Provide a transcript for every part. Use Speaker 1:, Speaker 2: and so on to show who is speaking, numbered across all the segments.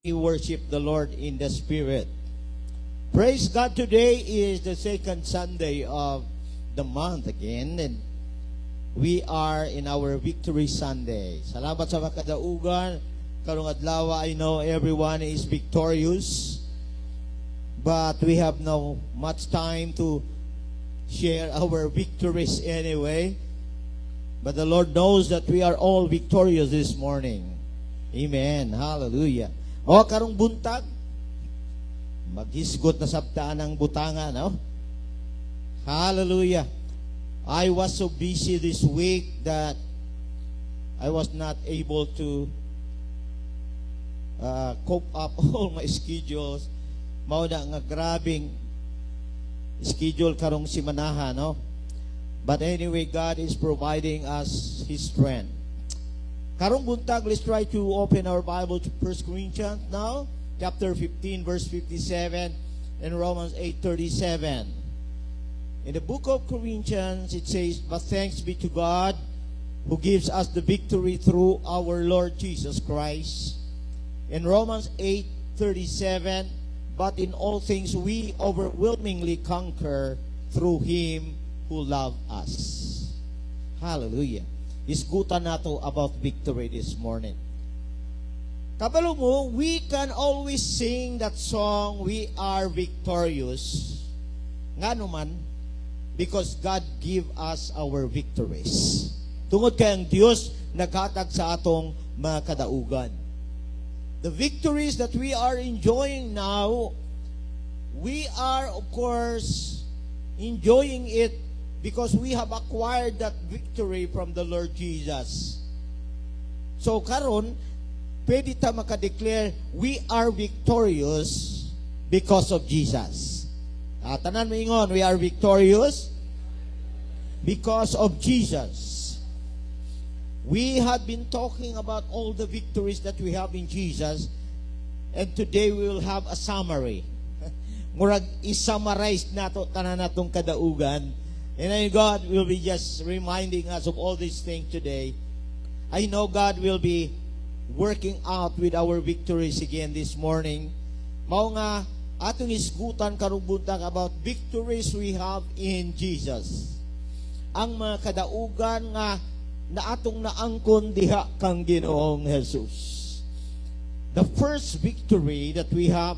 Speaker 1: We worship the Lord in the Spirit. Praise God, today is the second Sunday of the month again, and we are in our Victory Sunday. Salamat sa makadaugan. Karong adlaw, I know everyone is victorious, but we have no much time to share our victories anyway. But the Lord knows that we are all victorious this morning. Amen. Hallelujah. O, karong buntag, maghisgot na sabtaan ng butanga, no? Hallelujah. I was so busy this week that I was not able to cope up all my schedules. Mao na nga grabing schedule karong simanahan, no? But anyway, God is providing us His strength. Karong buntag, let's try to open our Bible to 1 Corinthians now, chapter 15, verse 57, and Romans 8:37. In the book of Corinthians, it says, "But thanks be to God, who gives us the victory through our Lord Jesus Christ." In Romans 8:37, "But in all things we overwhelmingly conquer through Him who loved us." Hallelujah. Isgutan nato about victory this morning. Kabalo mo, we can always sing that song, "We are victorious." Nga naman, because God give us our victories. Tungod kay ang Dios naghatag sa atong mga kadaugan. The victories that we are enjoying now, we are of course enjoying it because we have acquired that victory from the Lord Jesus. So karon, pwede ta makadeclare, we are victorious because of Jesus. Tanan mo ingon, we are victorious because of Jesus. We have been talking about all the victories that we have in Jesus, and today we will have a summary. Murag i-summarize nato tanan natong kadaugan. And God will be just reminding us of all these things today. I know God will be working out with our victories again this morning. Mao nga atong isgutan karong buntag about victories we have in Jesus. Ang mga kadaugan nga naatong naangkon diha kang Ginoong Jesus. The first victory that we have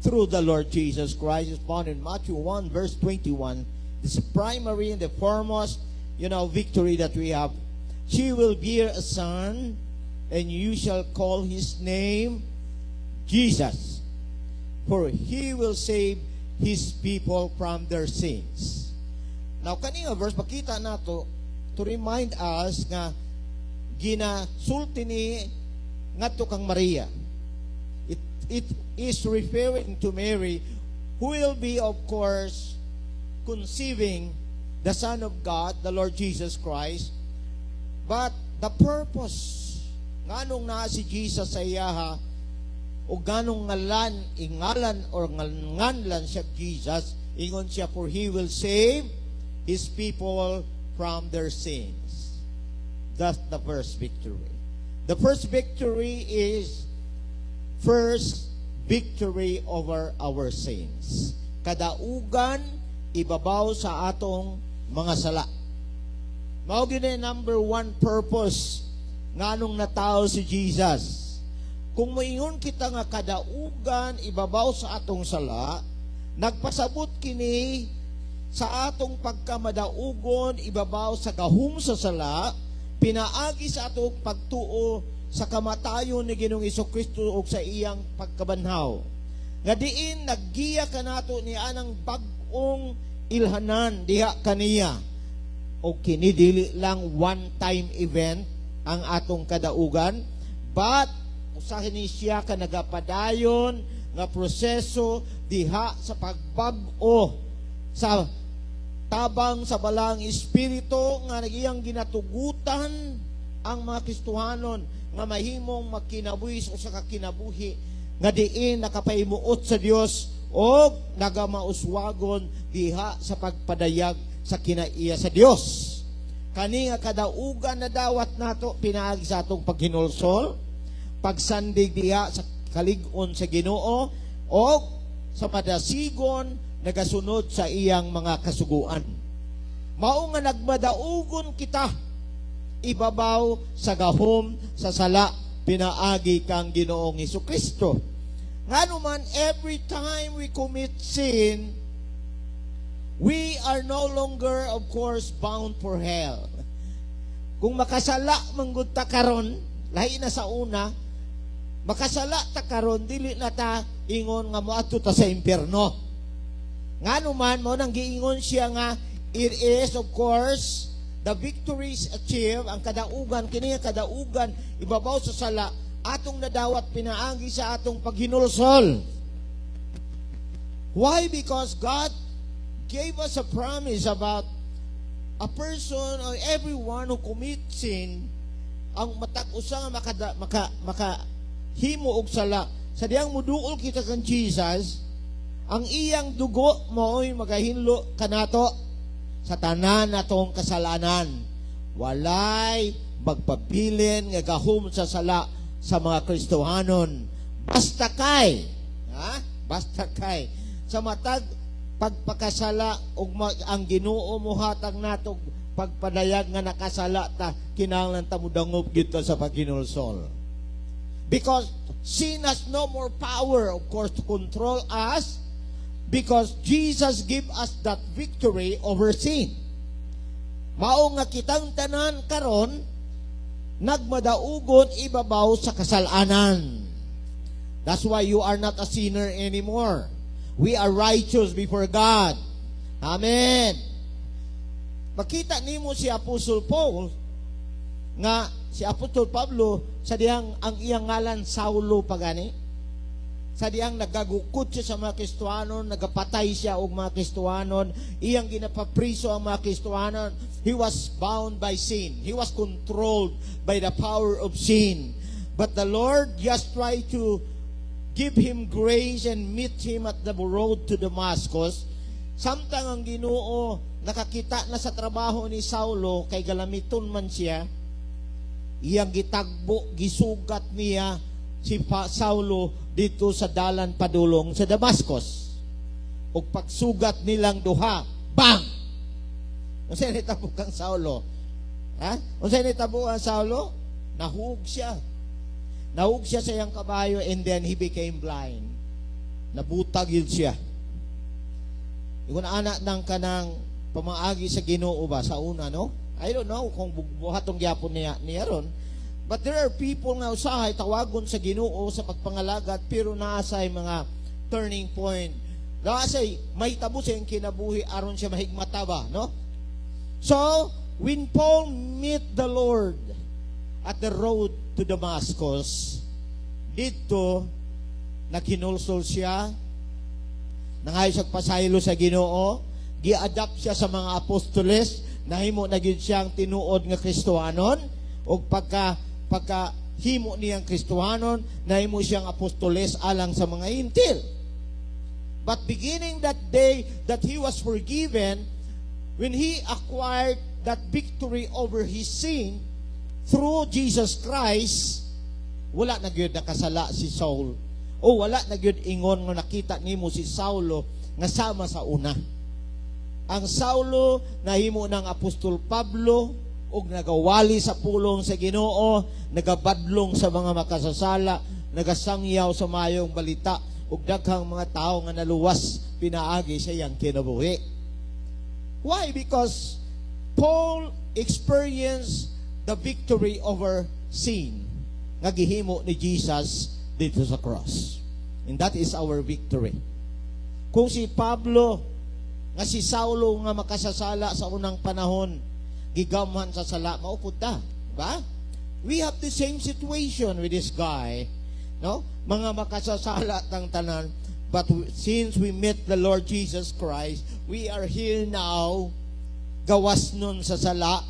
Speaker 1: through the Lord Jesus Christ is found in Matthew 1 verse 21. This primary and the foremost, victory that we have. "She will bear a son, and you shall call his name Jesus, for he will save his people from their sins." Now, kanina verse, makita nato to remind us nga ginasulti ni ngadto kang Maria. It is referring to Mary, who will be, of course, conceiving the Son of God, the Lord Jesus Christ. But the purpose, nganong na si Jesus sa iyaha, o ganong ingalan or nganlan siya Jesus, ingon siya, for He will save His people from their sins. That's the first victory. The first victory is first victory over our sins. Kadaugan ibabaw sa atong mga sala. Mao gyud number one purpose nganong natao si Jesus. Kung moingon kita nga kadaugan ibabaw sa atong sala, nagpasabot kini sa atong pagkamadaugon ibabaw sa gahom sa sala, pinaagi sa atong pagtuo sa kamatayon ni Ginoong Jesucristo ug sa iyang pagkabanhaw. Nga diin naggiya kanato ni anang bag-ong ilhanan diha kaniya, o kini dili lang one time event ang atong kadaugan, but usahin ni siya ka nagapadayon nga proseso diha sa pagbag-o sa tabang sa balang espiritu nga nagiyang ginatugutan ang mga Kristohanon nga mahimong magkinabuhis o sa kakinabuhi nga diin nakapaimuot sa Dios o nagamauswagon diha sa pagpadayag sa kinaiya sa Dios. Kani nga kadaugan na dawat nato pinaagi sa atong paghinulsol, pagsandig diha sa kalig-on sa Ginoo o sa madasigon nagasunod sa iyang mga kasuguan. Mao nga nagmadaugon kita ibabaw sa gahom sa sala pinaagi kang Ginoong Hesukristo. Nganuman every time we commit sin, we are no longer of course bound for hell. Kung makasala manggud ta karon, lahi na sa una, makasala ta karon dili na ta ingon nga moadto ta sa impierno. Nganuman mao nang giingon siya nga it is of course the victories achieved, ang kadaugan, kini kadaugan, ibabaw sa sala, atong nadawat pinaagi sa atong paghinulsol. Why? Because God gave us a promise about a person or everyone who commits sin, ang matag-usa nga makahimo og sala. Sa diyang muduol kita kan Jesus, ang iyang dugo mo'y magahinlo kanato sa tanan natong kasalanan. Walay magpabilin nga gahom sa sala sa mga Kristohanon. Basta kay, basta kay sa matag pagpakasala ug ang Ginoo mohatag nato pagpadayag nga nakasala ta, kinahanglan ta mudangob kita sa paghinulsol. Because sin has no more power, of course, to control us, because Jesus give us that victory over sin. Mao nga kitang tanan karon nagmadaugon ibabaw sa kasalanan. That's why you are not a sinner anymore. We are righteous before God. Amen. Makita nimo si Apostol Paul nga si Apostol Pablo sa diyang ang iyang ngalan Saulo pagani. Sa diyang nagagukod siya sa mga Kristohanon, nagapatay siya og mga Kristohanon, iyang ginapapriso ang mga Kristohanon. He was bound by sin. He was controlled by the power of sin. But the Lord just tried to give him grace and meet him at the road to Damascus. Samtang ang Ginoo nakakita na sa trabaho ni Saulo, kay galamiton man siya, iyang gitagbo, gisugat niya si Saulo dito sa dalan padulong sa Damascus. Ug pagsugat nilang duha, bang! Unsay nitabo kang Saulo? Unsay nitabo ang Saulo? Nahug siya. Nahug siya sa iyang kabayo and then he became blind. Nabutag yun siya. Igun anak ng kanang pamaagi sa Ginoo ba sa una, no? I don't know kung buhatong gyapon niya ron. But there are people nga usahay tawagon sa Ginoo sa pagpangalagat pero naasay mga turning point. Naasay may tabo sa iyang kinabuhi aron siya mahigmata ba, no? So, when Paul meet the Lord at the road to Damascus, dito naghinulsol siya, nangayos pasaylo sa Ginoo, gi-adapt siya sa mga apostoles, nahimo na gyud siyang tinuod nga Kristohanon, ug pagka himo niyang Kristohanon, nahimo siyang apostoles alang sa mga Hintil. But beginning that day that he was forgiven, when he acquired that victory over his sin through Jesus Christ, wala na gyud nakasala si Saul. O wala na gyud ingon nga nakita nimo si Saulo nga sama sa una. Ang Saulo nahimo ng Apostol Pablo ug nagawali sa pulong sa Ginoo, nagabadlong sa mga makasasala, nagasangyaw sa mayong balita ug daghang mga tao nga naluwas pinaagi sa iyang kinabuhi. Why? Because Paul experienced the victory over sin nga gihimo ni Jesus dito sa cross. And that is our victory. Kung si Pablo nga si Saulo nga makasasala sa unang panahon, gigamhan sa sala, maupod ta, ba? We have the same situation with this guy, no? Mga makasasala tang tanan, but since we met the Lord Jesus Christ, we are here now, gawas nun sa sala.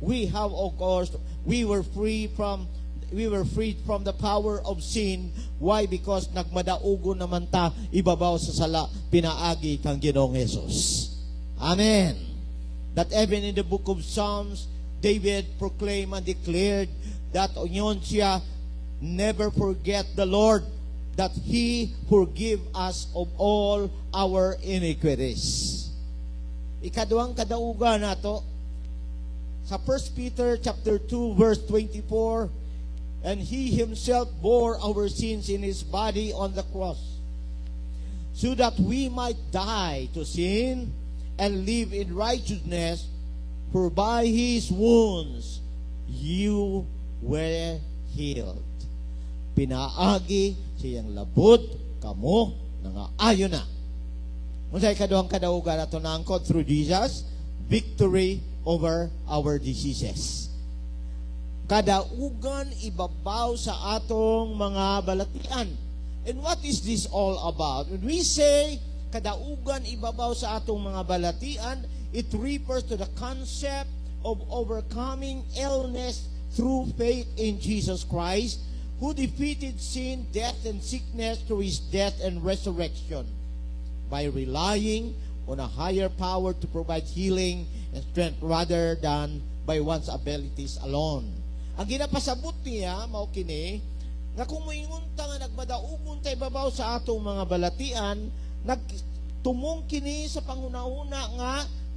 Speaker 1: We have, of course, we were freed from the power of sin. Why? Because nagmadaugo naman ta ibabaw sa sala pinaagi kang Ginoong Hesus. Amen. That even in the book of Psalms, David proclaimed and declared that yun siya, never forget the Lord that He forgive us of all our iniquities. Ikaduhang kadaugan nato sa 1 Peter chapter 2 verse 24, and He Himself bore our sins in His body on the cross, so that we might die to sin and live in righteousness, for by His wounds you were healed. Pinaagi siyang labot kamo nangaayo na. Unsay kaduhang kadaugan nato naangkod through Jesus, victory over our diseases. Kadaugan ibabaw sa atong mga balatian. And what is this all about? When we say kadaugan ibabaw sa atong mga balatian, it refers to the concept of overcoming illness through faith in Jesus Christ, who defeated sin, death, and sickness through His death and resurrection, by relying on a higher power to provide healing and strength rather than by one's abilities alone. Ang ginapasabot niya, mao kini, nga kung moingon ta nga nagmadaugon tay babaw sa atong mga balatian, nagtumong kini sa panghuna-una nga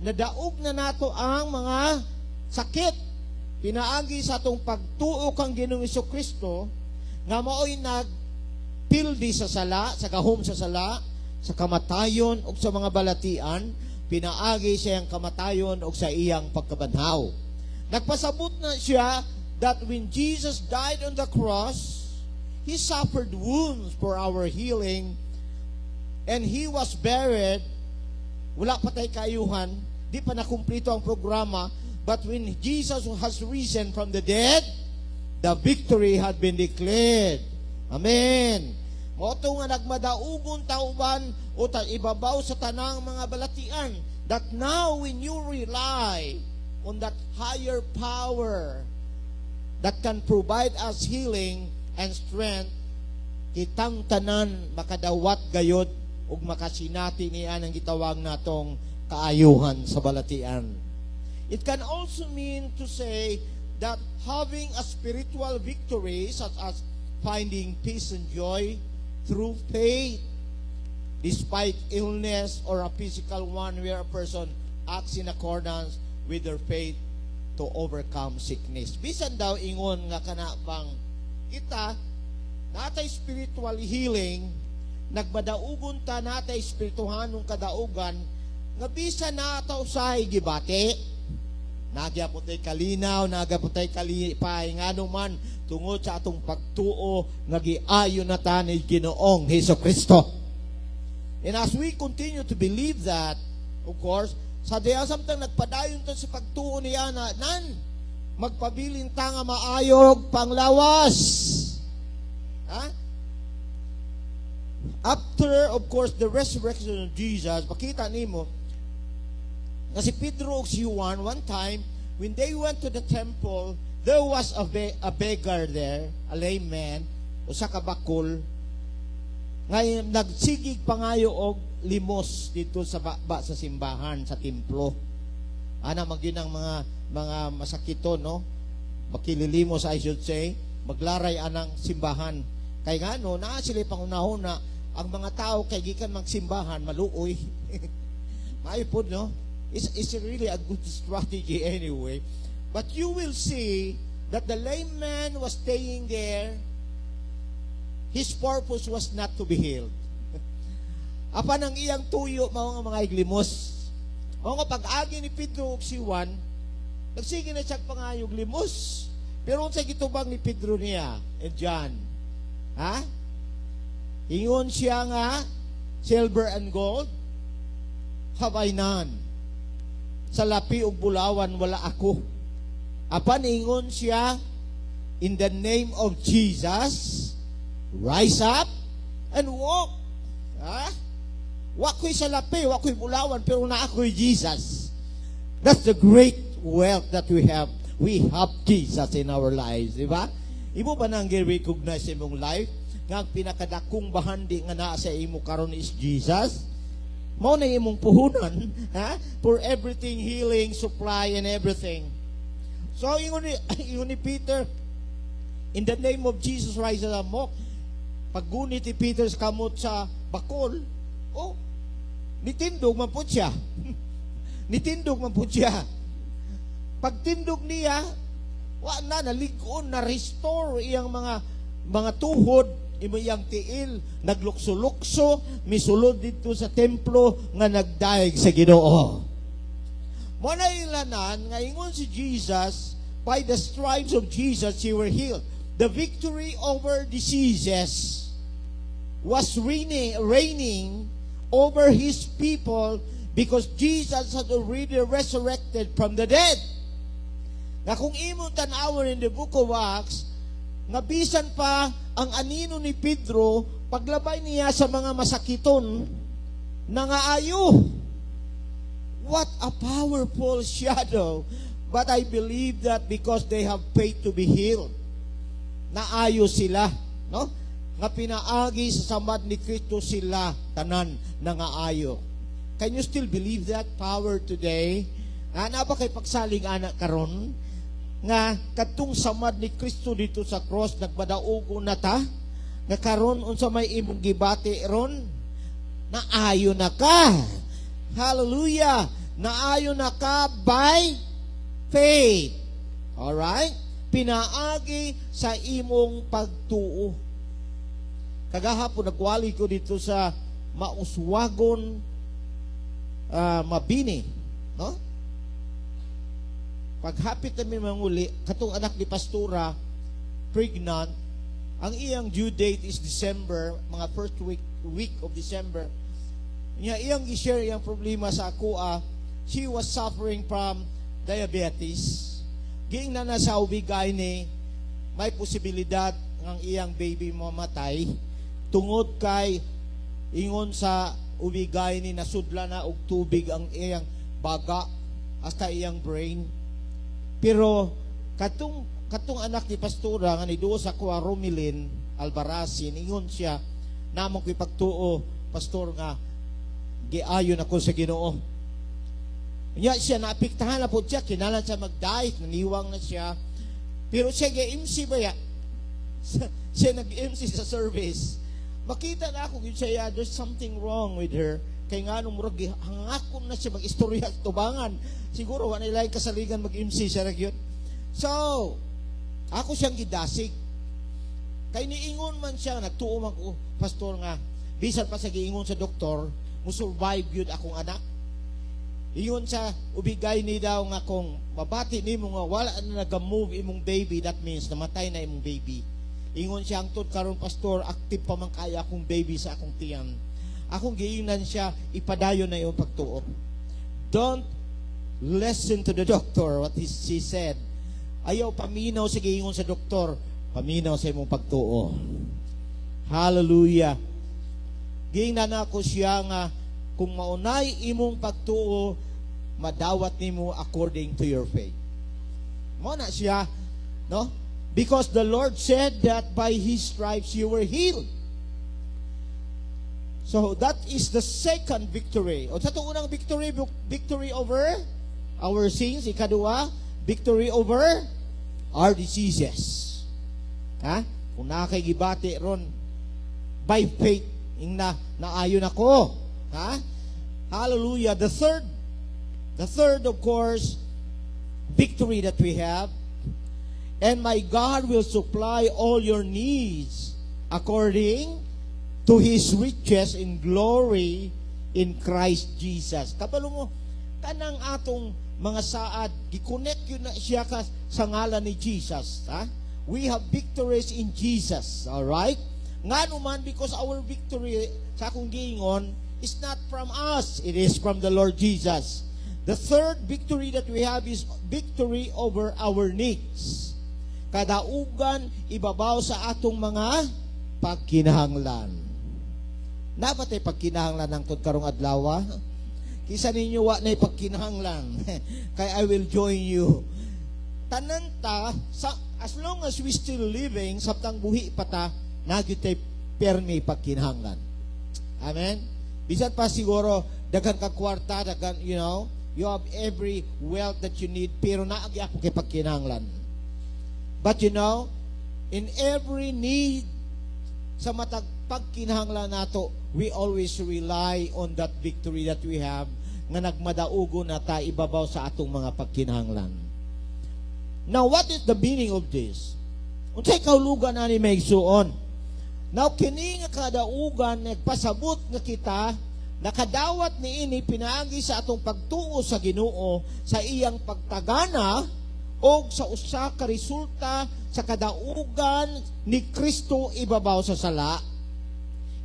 Speaker 1: nadaog na nato ang mga sakit. Pinaagi sa atong pagtuo kang Ginoong Hesukristo nga mao'y nagpildi sa sala, sa gahom sa sala, sa kamatayon o sa mga balatian, pinaagi siyang kamatayon o sa iyang pagkabanhaw. Nagpasabot na siya that when Jesus died on the cross, He suffered wounds for our healing, and He was buried. Wala pa tayo kaayuhan, di pa nakumplito ang programa, but when Jesus has risen from the dead, the victory had been declared. Amen. Moto nga nagmadaugon tauban o ibabaw sa tanang mga balatian, that now when you rely on that higher power that can provide us healing and strength, kitang tanan makadawat gayod ug makasinati niya ang gitawag natong kaayuhan sa balatian. It can also mean to say that having a spiritual victory, such as finding peace and joy through faith, despite illness or a physical one, where a person acts in accordance with their faith to overcome sickness. Bisan daw ingon nga kanabang kita natay spiritual healing, nagmadaugon ta natay spirituhanong kadaugan, nga bisan nata usahay gibati, nagyapon tay kalinaw, nagyapon tay kalipay, ngano man tungod sa atong pagtuo nga giayo na ta ni Ginoong Hesukristo. And as we continue to believe that, of course, sa diya samtang nagpadayon ta sa pagtuo niya na nan magpabilin ta nga maayog panglawas. Ha? After, of course, the resurrection of Jesus, makita nimo na si Pedro ug si Juan, one time when they went to the temple, there was a beggar there, a lame man, usa ka bakol, ngayon nagsigig pangayo og limos dito sa sa simbahan, sa templo. Ana magyun ang mga masakito, no? Makililimos, I should say, maglaray anang simbahan. Kay ngano naa sila pangunahuna ang mga tao kay gikan magsimbahan maluoy. Maayo pod, no? It's really a good strategy anyway. But you will see that the lame man was staying there. His purpose was not to be healed. Apan ang iyang tuyo, mga iglimos. Mga pag-agi ni Pedro ug si Juan, nagsige na siya pangayog limos. Pero unsa gitubang ni Pedro niya and John? Ha? Ingon siya nga, silver and gold, have I none. Sa lapi ug bulawan wala ako. Apan ingon siya, in the name of Jesus, rise up and walk. Ha? Wako'y sa lapi, wako'y bulawan, pero na ako'y Jesus. That's the great wealth that we have. We have Jesus in our lives, di ba? Imo ba nang recognize sa imong life nga ang pinakadakong bahandi nga naa sa imo karon is Jesus? Mao na imong puhunan, ha? For everything, healing, supply, and everything. So, ingon ni Peter, in the name of Jesus, rise and walk. paggunit ni Peter sa kamot sa bakol, oh, nitindog man po siya. Nitindog man po siya. Pagtindog niya, naligon, na-restore iyang mga tuhod, iyang tiil, naglukso-lukso, misulod dito sa templo nga nagdaig sa Ginoo. Muna ilanan, nga ingon si Jesus, by the stripes of Jesus, you were healed. The victory over diseases was reigning over His people because Jesus had already resurrected from the dead. Na kung imong tan-awon in the book of Acts, nga bisan pa ang anino ni Pedro, paglabay niya sa mga masakiton, nangaayo. What a powerful shadow. But I believe that because they have faith to be healed, naayo sila, no? Nga pinaagi sa samad ni Kristo sila, tanan, nangaayo. Can you still believe that power today? Ana ba kay pagsaling anak karon? Nga katong samad ni Kristo dito sa cross nagpadaogo na ta nga karon unsa may imong gibati ron, naayo na ka. Hallelujah, naayo na ka by faith. All right, pinaagi sa imong pagtuo. Kagahapon nagwali ko dito sa Mauswagon, Mabini, no? Paghapit namin manguli, katong anak ni Pastora, pregnant, ang iyang due date is December, mga first week of December. Iyang i-share iyang problema sa ako, she was suffering from diabetes. Giing na sa ubigay ni, may posibilidad ng iyang baby mamatay, tungod kay ingon sa ubigay ni nasudla na og tubig ang iyang baga hasta iyang brain. Pero katong anak ni Pastora nga niduo sa kuwa Romilin Albarasin, ingon siya namong ko'y pagtuo, Pastor, nga giayon ako sa Ginoo. Nya siya naapektahan na po siya, kinalan siya mag-diet, naniwang na siya. Pero siya gi-MC ba ya? Siya nag-MC sa service. Makita na ako yun siya, there's something wrong with her. Kaya nga nung murag hangakon na siya mag-istorya at tubangan. Siguro wala nilay kasaligan mag-MC siya rin yun. So, ako siyang gidasig. Kaya niingon man siya, nagtuo man ko, Pastor, nga, bisan pa sa giingon sa doktor, musurvive yun akong anak. Iyon sa ubigay ni daw nga kung mabati ni mo nga wala na nag-move imong baby, that means namatay na imong baby. Ingon siya, hangtod karon Pastor, active pa man kaya akong baby sa akong tiyan. Akong giingnan siya, ipadayon na iyong pagtuo. Don't listen to the doctor, what she said. Ayaw paminaw sa giingon sa doktor, paminaw sa imong pagtuo. Hallelujah. Giingnan ako siya nga, kung maunay imong pagtuo, madawat nimo according to your faith. Mo na siya, no? Because the Lord said that by His stripes you were healed. So that is the second victory. O sa unang victory, victory over our sins. Ikadua, victory over our diseases. Ha? Kung nakakigibati ron, by faith, naayon ako. Ha? Hallelujah. The third, of course, victory that we have, and my God will supply all your needs according to His riches in glory in Christ Jesus. Kabalo mo, kanang atong mga saad, gi-connect yun na siya ka sa ngalan ni Jesus. Ha? We have victories in Jesus. Alright? Nga naman, because our victory, sa akong giingon, is not from us. It is from the Lord Jesus. The third victory that we have is victory over our needs. Kadaugan, ibabaw sa atong mga pagkinahanglan. Napatay pagkinahanglan ng karong adlaw. Kisa ninyo wa na pagkinahanglan. Kaya I will join you. Tanan ta, as long as we still living, sabtang buhi pa ta, nagyutay permi pagkinahanglan. Amen? Bisan pa siguro, dagan ka kwarta, dagan, you have every wealth that you need, pero naagi ako kay pagkinahanglan. But in every need, sa matag pagkinahanglan nato, we always rely on that victory that we have nga nagmadaugo na ta ibabaw sa atong mga pagkinahanglan. Now, what is the meaning of this? Unsay kahulugan ani may igsuon? Now, kini nga kadaugan nagpasabot nga kita nakadawat niini pinaagi sa atong pagtuo sa Ginoo sa iyang pagtagana o sa usa ka resulta sa kadaugan ni Kristo ibabaw sa sala.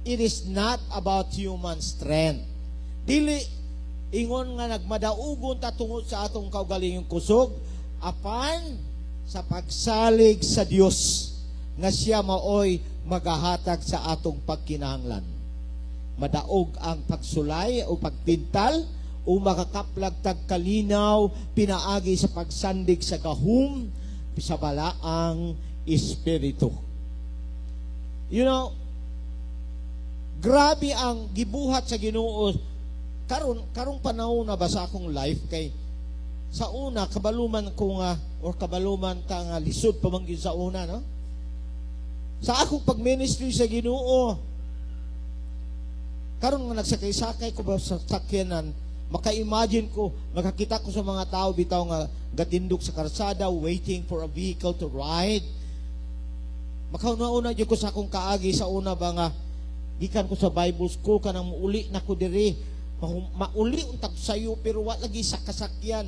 Speaker 1: It is not about human strength. Dili ingon nga nagmadaugon ta tungod sa atong kaugalingong kusog, apan sa pagsalig sa Dios nga siya maoy magahatag sa atong pagkinahanglan. Madaog ang pagsulay o pagpintal o makakaplag tagkalinaw pinaagi sa pagsandig sa gahum sa balaang espiritu. You know, grabe ang gibuhat sa Ginoo karong panahon na ba sa akong life kay sa una kabaluman ko nga or kabaluman ta nga lisod pamanggid sa una, no? Sa akong pagministry sa Ginoo karon nga nagsakay-sakay ko ba sa sakyanan, maka-imagine ko, makakita ko sa mga tao bitaw nga gatindog sa karsada, waiting for a vehicle to ride. Makauna-una ko sa akong kaagi sa una ba nga, gikan ko sa Bible school, kanang mauli na ko diri, mauli untak sayo, pero wala lagi sa kasakyan.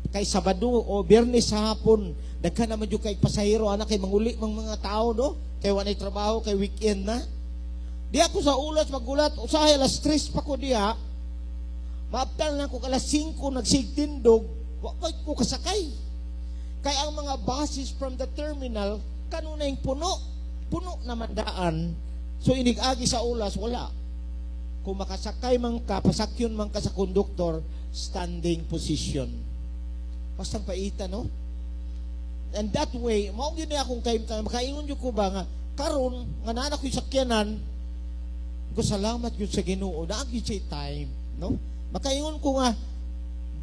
Speaker 1: Kay Sabado o Biyernes sa hapon, daghan naman yung kay pasahero, anak kay manguli mga tao, no? Kay wanay trabaho, kay weekend na. Di ako sa ulas magulat, usahay alas 3 pa ko diha. Maaptal na ko alas 5 nagsigtindog, wala ko kasakay. Kaya ang mga buses from the terminal kanunay puno naman daan. So inigagi sa ulas wala. Kung makasakay man ka, pasakyon man ka sa konduktor, standing position. Basta paita, no? And that way, mao gyud ni akong time makaingon jud ko ba nga karon nga nanak ko sakyanan ko salamat yun sa Ginoo na ang yun time, no? Makaingon ko nga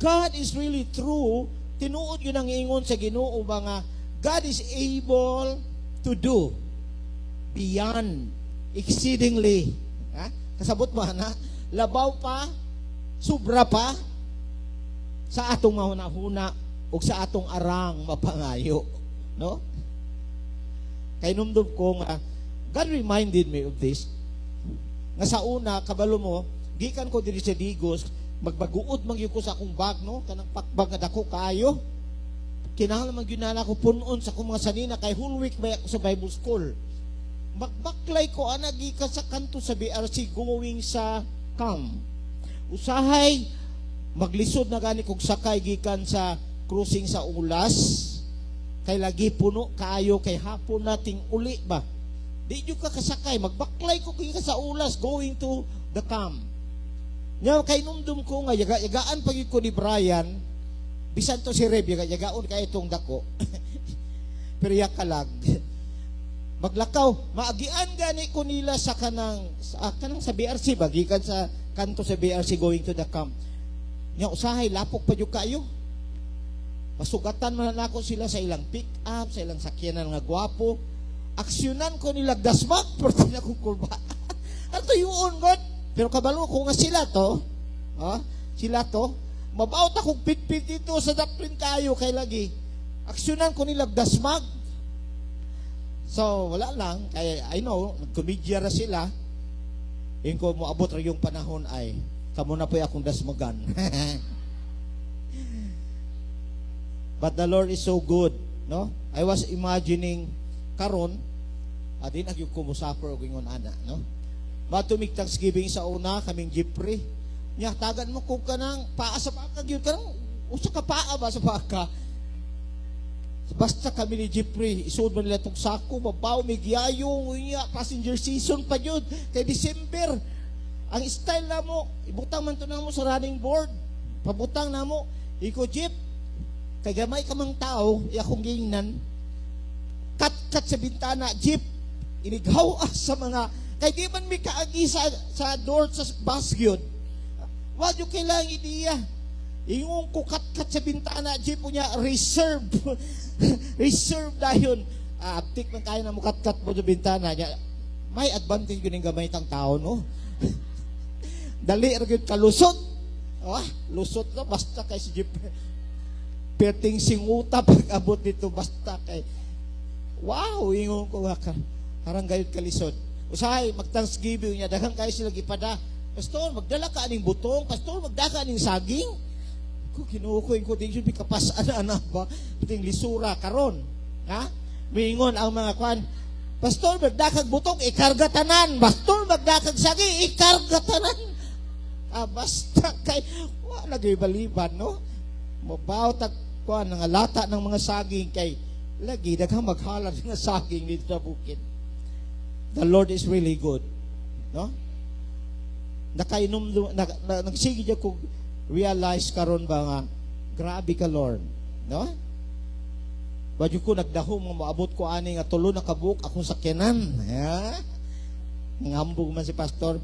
Speaker 1: God is really true. Tinuod yun ang ingon sa Ginoo ba nga God is able to do beyond, exceedingly, kasabot ba na labaw pa, sobra pa sa atong mahuna-huna o sa atong arang mapangayo, no? Kay numdum ko nga God reminded me of this. Nga sa una, kabalo mo, gikan ko diri sa Digos, magbaguot magyud ko sa akong bag, no? Kanang pakbag nga dako kaayo. Kinahanglan man gyud na ako punon sa akong mga sanina kay whole week ba ako sa Bible school. Magbaklay ko ana gikan sa kanto sa BRC going sa camp. Usahay maglisod na gani kog sakay gikan sa crossing sa Ulas. Kay lagi puno kaayo kay hapon nating uli ba. Di nyo ka kasakay, magbaklay ko kayo sa Ulas going to the camp. Nga kay numdum ko nga, yagaan pag ko ni Brian, bisan to si Reb, yagaon kay itong dako. Pero yakalag. Maglakaw, maagian gani ko nila sa kanang sa BRC, bagikan sa kanto sa BRC going to the camp. Nga usahay, lapok pa yung kayo. Masugatan man ako sila sa ilang pick up, sa ilang sakyanan nga gwapo. Aksyonan ko nila dasmak pero na ko kurba. Ato yun God. Pero kabalo ko nga sila to. Sila to. Mabaot akong pitpit dito sa daplin kayo kay lagi. Aksyonan ko nila dasmag. So wala lang. Kaya I know, nagkomedya ra sila. Yung ko moabot ra yung panahon ay kamo na po akong dasmagan. But the Lord is so good, no? I was imagining karon adin ag yung kumusaffer og ingon ana, no? Matumig Thanksgiving sa una kaming Jipre. Nya tagan mo kung kanang paa sa baka gyud kanang usa ka paa ba sa baka. Basta kami ni Jipre, isud man nila tong sako, mabaw migyayo, unya passenger season pa jud kay December. Ang style na mo, ibutang man to na mo sa running board. Pabutang na mo, iko jeep. Kay gamay ka mang tao, akong gingnan, kat sa bintana, jeep, inighaw sa mga, kay di man may kaagi sa door sa bus yun. Wag yung kailangan ideya. Yung ko kat sa bintana, jeep po niya, reserve. Reserve dahil. Aptik man kayo na mo kat mo sa bintana niya. may advantage yun yung gamay tang tao, no? Dali rin kalusot. Lusot na, basta kay si Jeep. Perting singuta pag abot dito, basta kay, wow, ingon ko ka. Harang gayud kalisod. Usahay, mag-thanksgiving niya, daghang kayo sila gipada. Pastor, magdala ka aning butong. Pastor, magdala ka aning saging. Kung kinukuhin ko, di yun, kapasaan na ba? Piting lisura, karon. Ha? Mingon ang mga kwan. Pastor, magdakag butong, ikarga tanan. Pastor, magdakag saging, ikarga tanan. Basta kay, wala nagibaliban, no? Mabaw tag kwan, ng lata ng mga saging kay, lagi, daghang maghalad ng saging dito sa bukid. The Lord is really good. No? Nakainom, nagsige niya kung realize karon ba nga, grabe ka Lord. No? Badyo ko nagdahom nga maabot ko ani nga tulo na kabuk akong sakyanan. Ha? Ngambog man si pastor.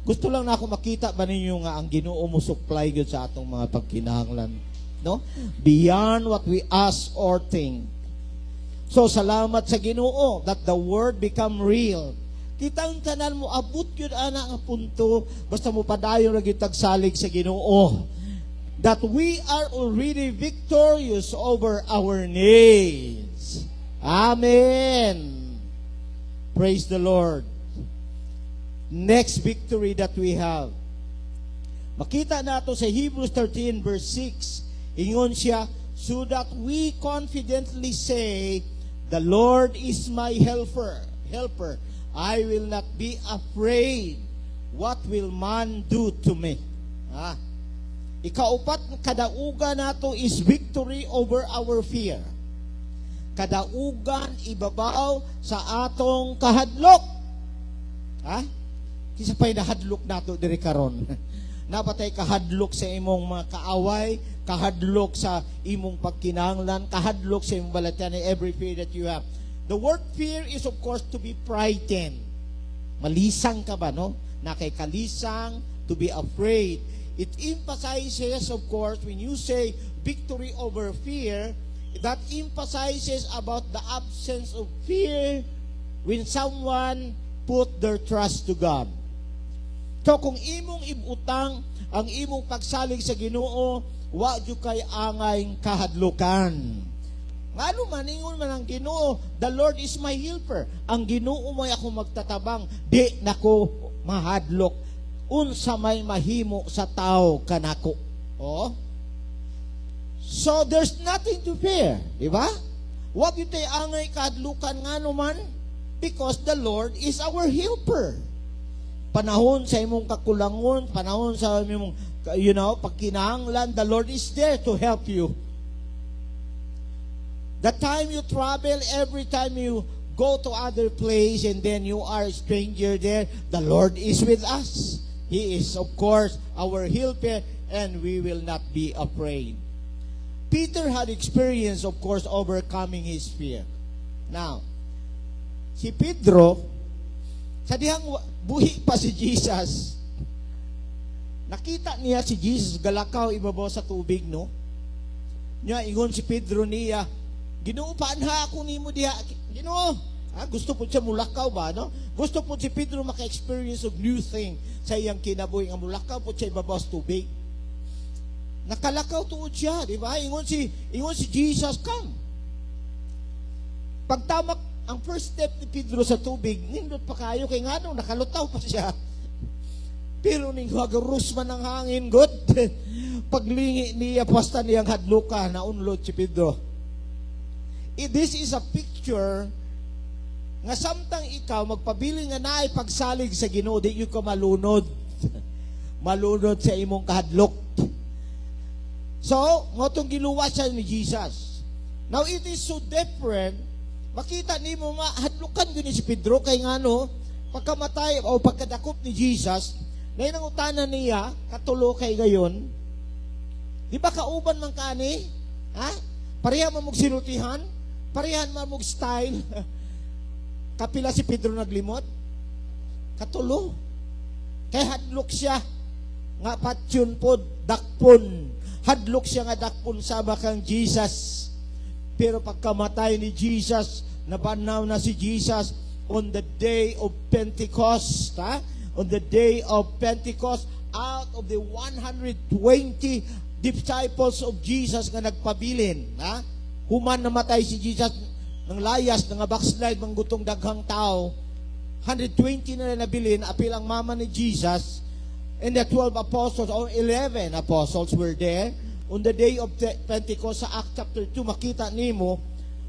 Speaker 1: Gusto lang na ako makita ba ninyo nga ang Ginoo mo supply gyud sa atong mga pagkinahanglan. No? Beyond what we ask or think. So salamat sa Ginoo that the word become real. Kitang tanan mo abot yun ana nga punto basta mo padayon ra gyud tagsalig sa Ginoo that we are already victorious over our needs. Amen. Praise the Lord. Next victory that we have. Makita nato sa Hebrews 13 verse 6. Ingon siya, so that we confidently say, the Lord is my helper. I will not be afraid. What will man do to me? Ikaupat, kadaugan nato is victory over our fear. Kadaugan ibabaw sa atong kahadlok. Kisa pa'y nahadlok nato diri karon. Napatay kahadlok sa imong mga kaaway, kahadlok sa imong pagkinahanglan, kahadlok sa imong balatan, every fear that you have. The word fear is of course to be frightened. Malisang ka ba, no? Na kay kalisang, to be afraid. It emphasizes, of course, when you say victory over fear, that emphasizes about the absence of fear when someone put their trust to God. So kung imong ibutang ang imong pagsalig sa Ginoo, wa jud kay angay kahadlukan. Ngano man ingon man ang Ginoo, the Lord is my helper. Ang Ginoo may ako magtatabang, di nako mahadlok. Unsa may mahimo sa tao kanako. So there's nothing to fear, di ba? Wa gyud tay angay kahadlukan ngano man because the Lord is our helper. Panahon sa imong kakulangon, panahon sa imong pagkinahanglan, the Lord is there to help you. The time you travel, every time you go to other place and then you are a stranger there, the Lord is with us. He is, of course, our helper and we will not be afraid. Peter had experience, of course, overcoming his fear. Now, si Pedro, sa dihang buhi pa si Jesus, nakita niya si Jesus galakaw ibabaw sa tubig, no? Nya ingon si Pedro niya, Ginoo, paanha ako nimo diha? Ginoo, gusto po siya mulakaw ba, no? Gusto po si Pedro maka-experience of new thing sa iyang kinabuhi nga mulakaw po siya ibabaw sa tubig. Nakalakaw tuod siya, di ba? Ingon si Jesus, come. Pagtamak ang first step ni Pedro sa tubig, nindot pa kayo kay ngano nakalutaw pa siya. Pero ning hagarus man ang hangin god. Paglingi niya pasta niyang hadluka na unlod si Pedro. This is a picture nga samtang ikaw magpabili nga naay pagsalig sa Ginoo, di yung ka malunod. Malunod sa imong kahadlok. So, ngotong giluwas siya ni Jesus. Now, it is so different. Makita ni mo hadlukan yun si Pedro kay ngano pagkamatay o pagkadakop ni Jesus, nay nangutanan niya katulo kay gayon. Di ba kauban man kani? Pareha man mog sinutihan, parehan man mog style. Kapila si Pedro naglimot? Katulo. Kay hadlok siya nga patyon pod dakpon. Hadlok siya nga dakpon sama kang Jesus. Pero pagkamatay ni Jesus, nabanaw na si Jesus, on the day of Pentecost, on the day of Pentecost, out of the 120 disciples of Jesus nga nagpabilin, human namatay si Jesus ng layas, ng backslide, ng gutong daghang tao, 120 na nabilin, apil ang mama ni Jesus, and the 12 apostles, or 11 apostles were there, on the day of Pentecost, sa Acts chapter 2, makita nimo,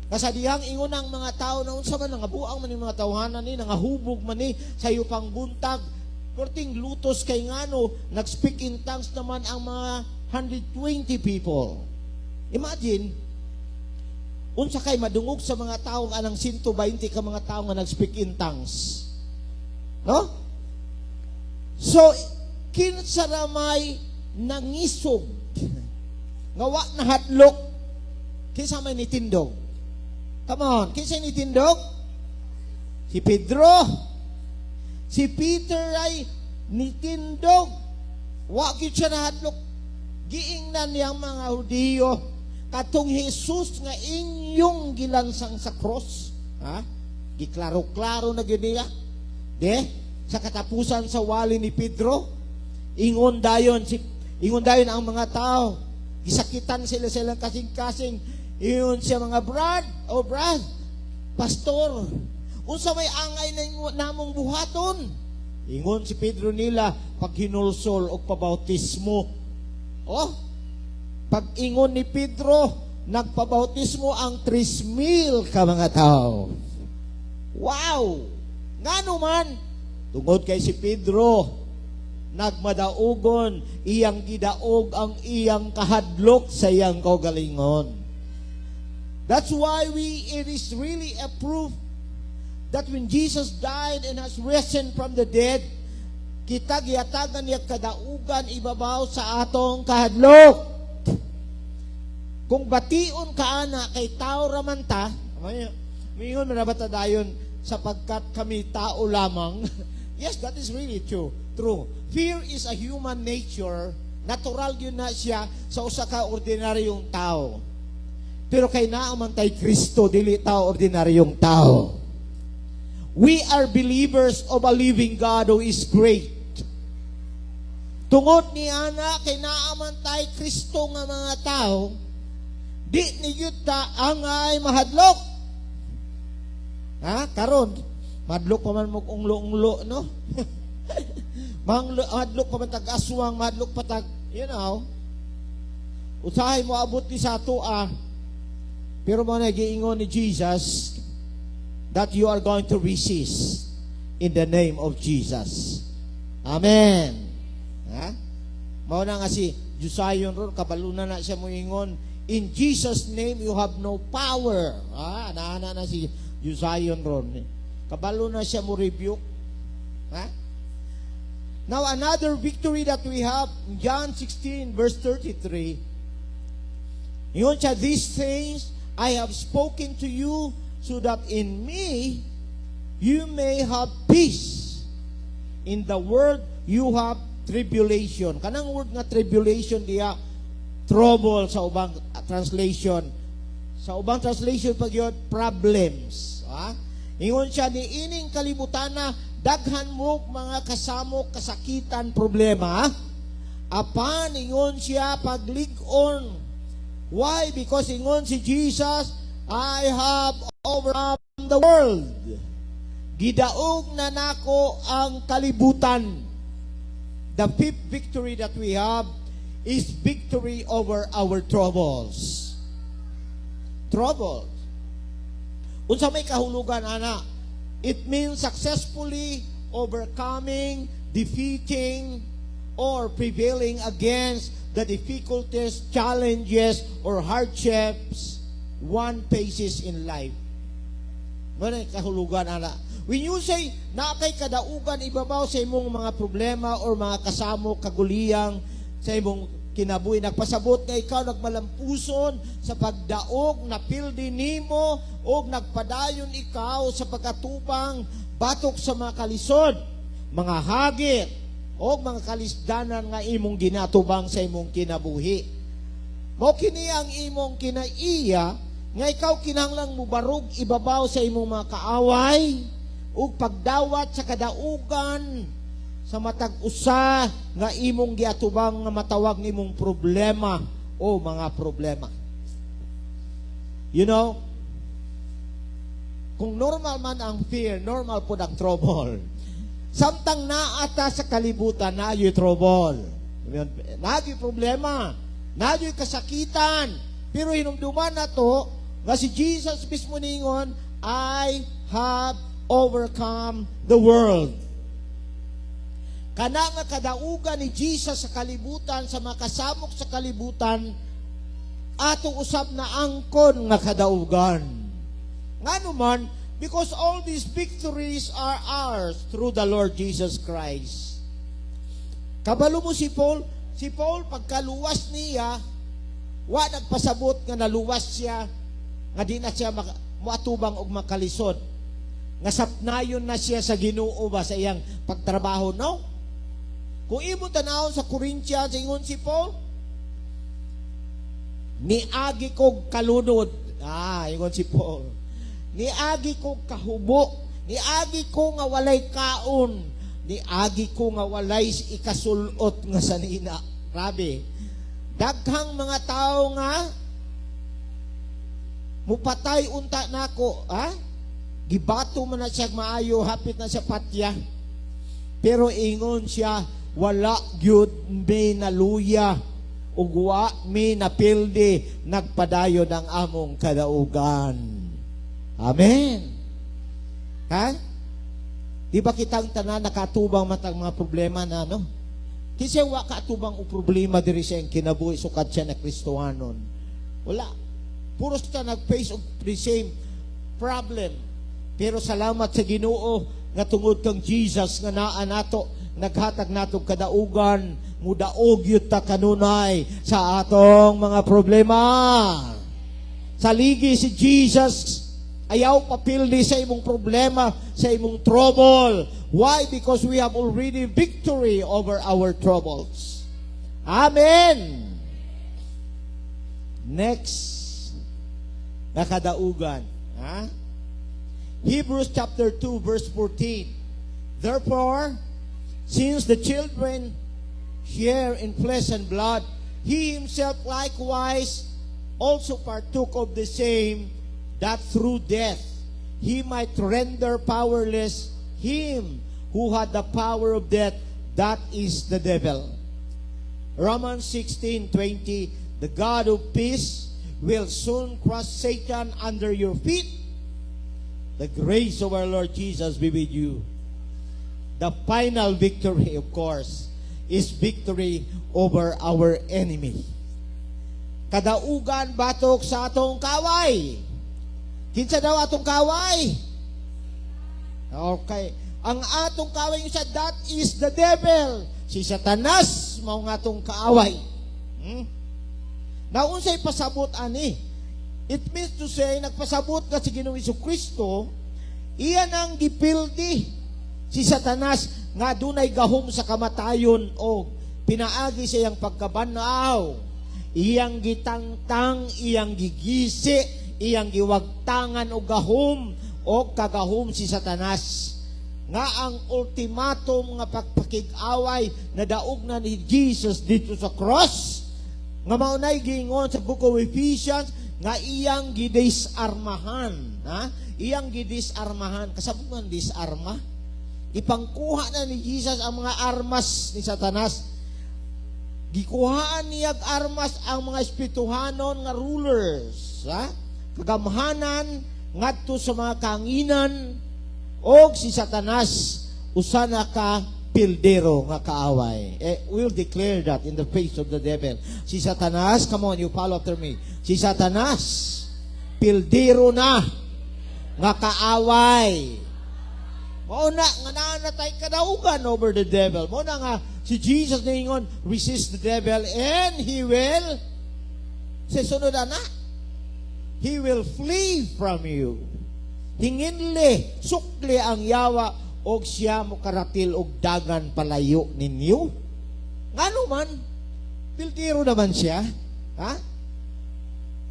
Speaker 1: sa dihang ingunang mga tao na unsa man nangabuang man ni mga tawhanan ni nangahubog man ni sa iyo pang buntag korting lutos kay ngano nag-speak in tongues naman ang mga 120 people. Imagine unsa kay madungog sa mga tao nga anang 120 ka mga tao nga nag-speak in tongues. No? So kinsa ramay nangisog nga wa nahatlok kinsa may nitindog. Come on, kinsa nitindog? Si Pedro. Si Peter ay nitindog. Wa gyud siya nahatlok. Giingnan niyang mga Hudiyo katong Jesus nga inyong gilansang sa cross. Giklaro-klaro na gyud niya. Sa katapusan sa wali ni Pedro, ingon dayon ang mga tao. Gisakitan sila silang kasing-kasing. Iyon siya mga brad, pastor, unsa may angay namong buhaton? Ingon si Pedro nila, pag hinulsol o pabautismo. Pag ingon ni Pedro, nagpabautismo ang 3,000 ka mga tao. Wow! Ngano man, tungod kay si Pedro, nagmadaugon, iyang gidaog ang iyang kahadlok sa iyang kaugalingon. That's why it is really a proof that when Jesus died and has risen from the dead, kita giyatagan niya kadaugan ibabaw sa atong kahadlok. Kung bation ka ana kay tao raman ta, mingon manabata dayon sapagkat kami tao lamang. Yes, that is really true. Fear is a human nature. Natural yun na siya sa usa ka ordinaryong tao. Pero kay naaman tay Kristo, dili tao ordinaryong tao. We are believers of a living God who is great. Tungod ni ana kay naaman tay Kristo nga mga tao, di ni yuta angay mahadlok. Karon madlok pa man mo unglo-unglo, no? Mahadlok pa man tag aswang, mahadlok pa tag, usahay mo abot ni sa atoa. Pero mo nagiingon ni Jesus that you are going to resist in the name of Jesus. Amen. Mao na nga si Jusayon ron, kabalunan na siya mo ingon, in Jesus' name you have no power. Naana na si Jusayon ron. Kabalo na siya mo rebuke. Now another victory that we have in John 16 verse 33. Ingon siya, these things I have spoken to you so that in me you may have peace. In the world you have tribulation. Kanang word nga tribulation diya, trouble sa ubang translation. Sa ubang translation pag yun, problems. Ingon siya, ni ining kalibutan na daghan mo mga kasamok, kasakitan, problema. Apan, ingon siya, paglig-on. Why? Because ingon si Jesus, I have overcome the world. Gidaog na nako ang kalibutan. The fifth victory that we have is victory over our troubles. Troubles. Unsa may kahulugan, ana? It means successfully overcoming, defeating, or prevailing against the difficulties, challenges, or hardships one faces in life. Ano kahulugan, ana? When you say, na kay kadaugan ibabaw sa imong mga problema or mga kasamo, kaguliyang sa imong kinabuhi, nagpasabot nga ikaw nagmalampuson sa pagdaog, napildi nimo, o nagpadayon ikaw sa pagkatupang batok sa mga kalisod, mga hagit, o mga kalisdanan nga imong ginatubang sa imong kinabuhi. Mo kini ang imong kinaiya nga ikaw kinahanglang mubarog ibabaw sa imong mga kaaway ug pagdawat sa kadaugan sa matag usa nga imong giatubang nga matawag nimong problema o mga problema. You know, kung normal man ang fear, normal po ang trouble. Samtang naata sa kalibutan, naayoy trouble. Naayoy problema. Naayoy kasakitan. Pero hinumduman na to, nga si Jesus mismo ningon, I have overcome the world. Kana nga kadaugan ni Jesus sa kalibutan, sa makasamok sa kalibutan, atong usab na angkon nga kadaugan. Nga naman, because all these victories are ours through the Lord Jesus Christ. Kabalo mo si Paul pagkaluwas niya, wa nagpasabot nga naluwas siya, nga di na siya muatubang og makalisod. Nga sapnayon na siya sa Ginoo ba sa iyang pagtrabaho, no? Kung imong tanawon sa Corinthians, ingon si Paul, niagi kog kalunod. Ingon si Paul. Niagi kog kahubo. Niagi ko nga walay kaon. Niagi ko nga walay ikasulot nga sanina. Grabe. Daghang mga tao nga mupatay unta nako, gibato man na siya maayo, hapit na siya patya. Pero ingon siya, wala gyud may naluya ug wa may napildi nagpadayon ang among kadaugan. Amen. Di ba kitang tanan nakatubang matang mga problema na no? Kasi wa katubang o problema diri sa kinabuhi sukat siya na Kristohanon. Wala. Puro siya nag-face of the same problem. Pero salamat sa Ginoo nga tungod kang Jesus nga naa nato, naghatag nato kadaugan, mudaog yun ta kanunay sa atong mga problema. Sa ligi si Jesus, ayaw papildi sa imong problema, sa imong trouble. Why? Because we have already victory over our troubles. Amen! Next, nakadaugan. Hebrews chapter 2 verse 14. Therefore, since the children share in flesh and blood, he himself likewise also partook of the same, that through death he might render powerless him who had the power of death, that is the devil. Romans 16:20, the God of peace will soon crush Satan under your feet. The grace of our Lord Jesus be with you. The final victory, of course, is victory over our enemy. Kadaugan batok sa atong kaway. Kinsa daw atong kaway? Okay. Ang atong kaway isa, that is the devil. Si Satanas, mao nga atong kaaway. Naunsay pasabot ani? It means to say, nagpasabot ka si Ginoong Jesucristo, iyan ang gipildi si Satanas nga dunay gahom sa kamatayon o pinaagi sa iyang pagkabanaw. Iyang gitangtang, iyang gigisi, iyang giwagtangan o gahom o kagahom si Satanas. Nga ang ultimatum nga pagpakig-away na daog na ni Jesus dito sa cross, nga maunay gingon sa Book of Ephesians, nga iyang gidisarmahan. Iyang gidisarmahan. Kasabot man disarma? Ipangkuha na ni Jesus ang mga armas ni Satanas. Gikuhaan niyag armas ang mga espirituhanon nga rulers. Kagamhanan ngadto sa mga kanginan, og si Satanas usana ka pildero nga kaaway. We'll declare that in the face of the devil. Si Satanas, come on, you follow after me. Si Satanas, pildero na nga kaaway. Mao na nga nanatay kadaugan over the devil. Mao na nga si Jesus ningon, resist the devil and he will sa sunod na he will flee from you. Hinginli, sukli ang yawa og siya mo karatil og dagan palayo ninyo. Ngano man, piltiro naman siya.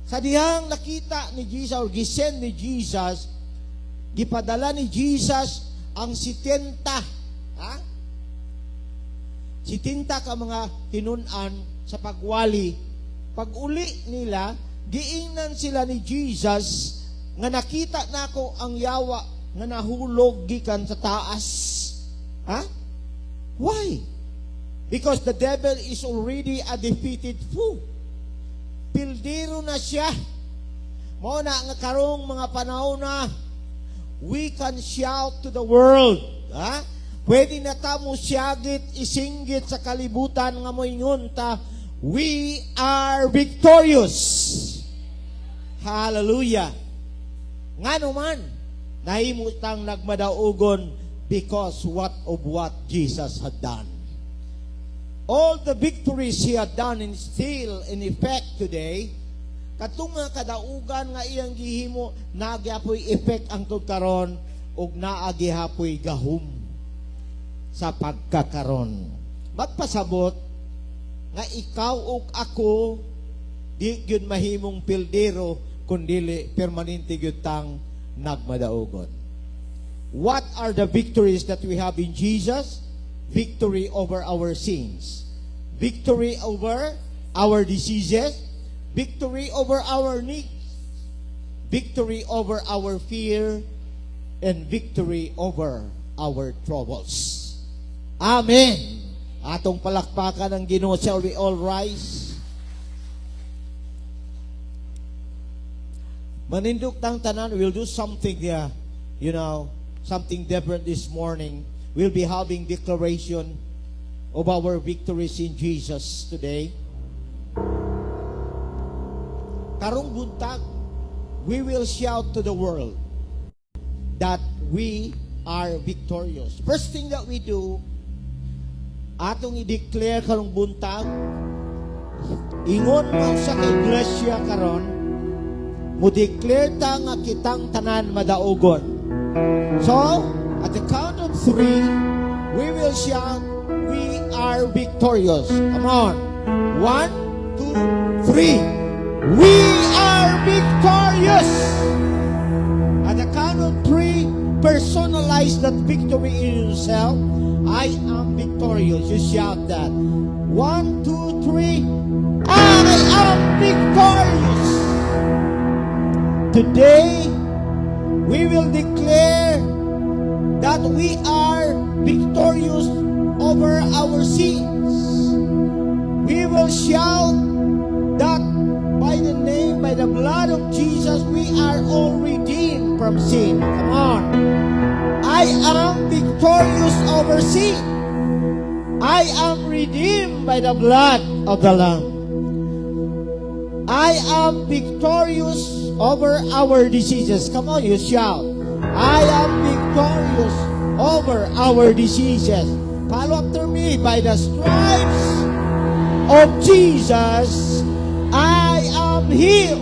Speaker 1: Sa dihang nakita ni Jesus or gisend ni Jesus, gipadala ni Jesus ang 70, ha? 70 ka mga tinunan sa pagwali, pag-uli nila, giingnan sila ni Jesus nga nakita nako ang yawa nga nahulog gikan sa taas. Ha? Why? Because the devil is already a defeated foe. Pildiro na siya. Mao na nga karong mga panahon na we can shout to the world. Ha? Pwede na ta mo siyagit, isinggit sa kalibutan nga moingon ta, we are victorious. Hallelujah. Nga naman, nahimutang nagmadaugon because what Jesus had done. All the victories He had done and still in effect today, katong nga kadaugan nga iyang gihimo, nagyapoy effect ang karon ug naagihapoy gahum sa pagkakaron. Magpasabot nga ikaw ug ako di gyud mahimong pildero kundili permanente gyud tang nagmadaugon. What are the victories that we have in Jesus? Victory over our sins, victory over our diseases, victory over our needs, victory over our fear, and victory over our troubles. Amen. Atong palakpakan ng Ginoo. Shall we all rise? Manindok tang tanan, we'll do something there, something different this morning. We'll be having declaration of our victories in Jesus today. Karong buntag, we will shout to the world that we are victorious. First thing that we do, atong i-declare karong buntag, ingon man sa iglesia karon, mo declare ta nga kitang tanan madaugon. So, at the count of 3, we will shout, we are victorious. Come on. 1, 2, 3. We are victorious. At the count of 3, personalize that victory in yourself. I am victorious. You shout that. 1, 2, 3. I am victorious. Today, we will declare that we are victorious over our sins. We will shout that by the blood of Jesus, we are all redeemed from sin. Come on. I am victorious over sin. I am redeemed by the blood of the Lamb. I am victorious over our diseases. Come on, you shout. I am victorious over our diseases. Follow after me. By the stripes of Jesus, I am healed.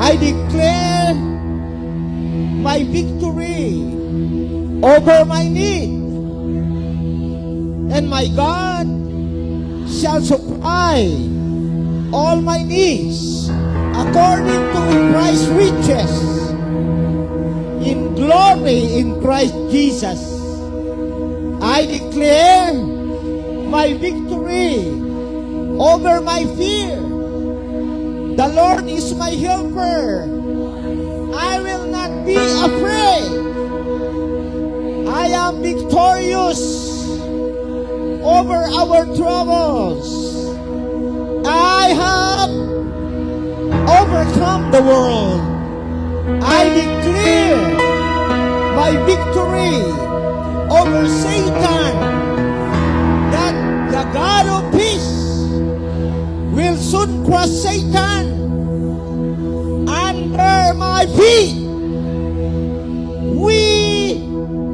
Speaker 1: I declare my victory over my need. And my God shall supply all my needs according to Christ's riches in glory in Christ Jesus. I declare my victory over my fear. The Lord is my helper. I will not be afraid. I am victorious over our troubles. I have overcome the world. I declare my victory over Satan, that the God of peace will soon crush Satan under my feet. We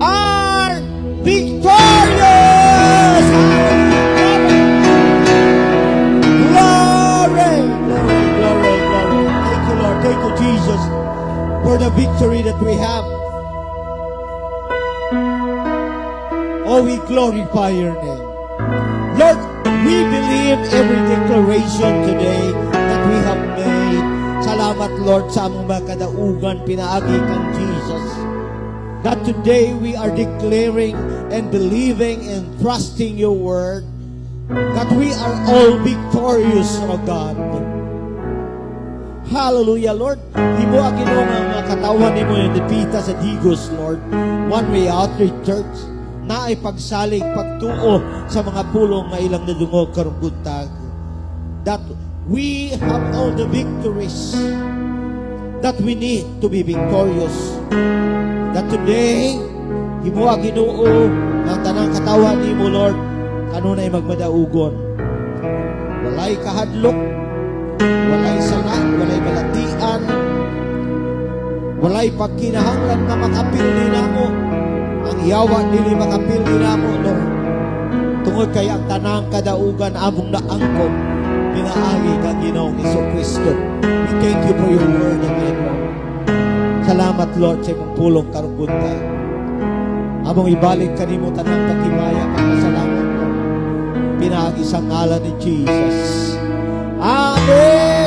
Speaker 1: are victorious. Glory, glory, glory, glory. Thank you, Lord. Thank you, Jesus, for the victory that we have. Oh, we glorify your name. Lord, we believe every declaration today that we have made. Salamat, Lord, sa among mga kadaugan, pinaagi kang Jesus. that today we are declaring and believing and trusting your word, that we are all victorious, O God. Hallelujah, Lord. Di mo ang Ginoo nga mga katawan ni mo yung dipita sa digos, Lord. One Way Outreach Church na ay pagsalig, pagtuo sa mga pulong nga ilang nadungog karong buntag. That we have all the victories that we need to be victorious. That today, di mo ang Ginoo ng tanang katawan ni mo, Lord, kanunay magmadaugon. Walay kahadlok, walay sala, walay balatian, walay pagkinahanglan na makapildi namo. Ang yawa dili makapildi namo, Lord. Tungod kay ang tanang kadaugan among naangkon pinaagi kang Ginoong Jesucristo. We thank you for your word again, Lord. Salamat, Lord, sa imong pulong karong buntag. Among ibalik kanimo tanang pagkimaya kang masalamat, Lord. Pinaagi sa ngalan ni Jesus. Amen!